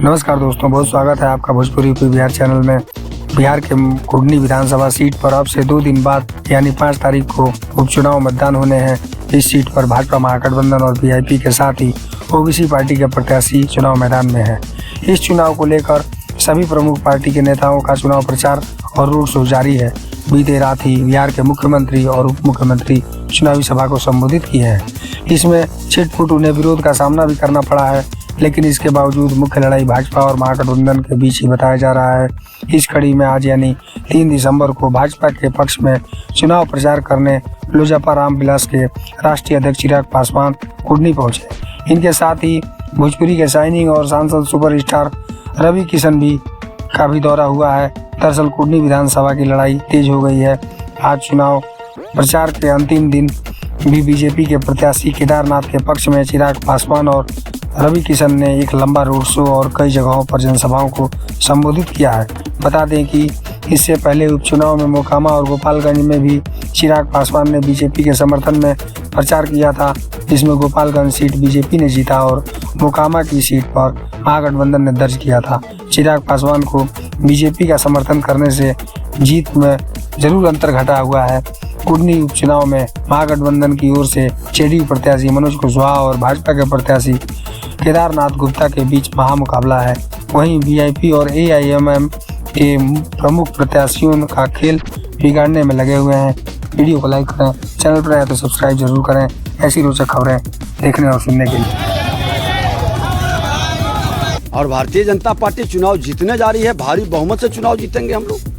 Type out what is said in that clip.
नमस्कार दोस्तों, बहुत स्वागत है आपका भोजपुरी यूपी बिहार चैनल में। बिहार के कुढ़नी विधानसभा सीट पर अब से 2 दिन बाद यानी 5 तारीख को उपचुनाव मतदान होने हैं। इस सीट पर भाजपा महागठबंधन और वीआईपी के साथ ही ओबीसी पार्टी के प्रत्याशी चुनाव मैदान में है। इस चुनाव को लेकर सभी प्रमुख पार्टी के नेताओं का चुनाव प्रचार और रोड शो जारी है। बीते रात ही बिहार के मुख्यमंत्री और उप मुख्यमंत्री चुनावी सभा को संबोधित किए हैं। इसमें छिटपुट उन्हें विरोध का सामना भी करना पड़ा है, लेकिन इसके बावजूद मुख्य लड़ाई भाजपा और महागठबंधन के बीच ही बताया जा रहा है। इस कड़ी में आज यानी 3 दिसंबर को भाजपा के पक्ष में चुनाव प्रचार करने लोजपा रामविलास के राष्ट्रीय अध्यक्ष चिराग पासवान कुढ़नी पहुंचे। इनके साथ ही भोजपुरी के शाइनिंग और सांसद सुपरस्टार रवि किशन का भी दौरा हुआ है। दरअसल कुढ़नी विधानसभा की लड़ाई तेज हो गई है। आज चुनाव प्रचार के अंतिम दिन भी बीजेपी के प्रत्याशी केदारनाथ के पक्ष में चिराग पासवान और रवि किशन ने एक लंबा रोड शो और कई जगहों पर जनसभाओं को संबोधित किया है। बता दें कि इससे पहले उपचुनाव में मोकामा और गोपालगंज में भी चिराग पासवान ने बीजेपी के समर्थन में प्रचार किया था, जिसमें गोपालगंज सीट बीजेपी ने जीता और मोकामा की सीट पर महागठबंधन ने दर्ज किया था। चिराग पासवान को बीजेपी का समर्थन करने से जीत में जरूर अंतर घटा हुआ है। कुढ़नी उपचुनाव में महागठबंधन की ओर से जेडीयू प्रत्याशी मनोज कुशवाहा और भाजपा के प्रत्याशी केदारनाथ गुप्ता के बीच महामुकाबला है। वहीं वीआईपी और एआईएमएम के प्रमुख प्रत्याशियों का खेल बिगाड़ने में लगे हुए हैं। वीडियो को लाइक करें, चैनल पर आए तो सब्सक्राइब जरूर करें ऐसी रोचक खबरें देखने और सुनने के लिए। और भारतीय जनता पार्टी चुनाव जीतने जा रही है। भारी बहुमत से चुनाव जीतेंगे हम लोग।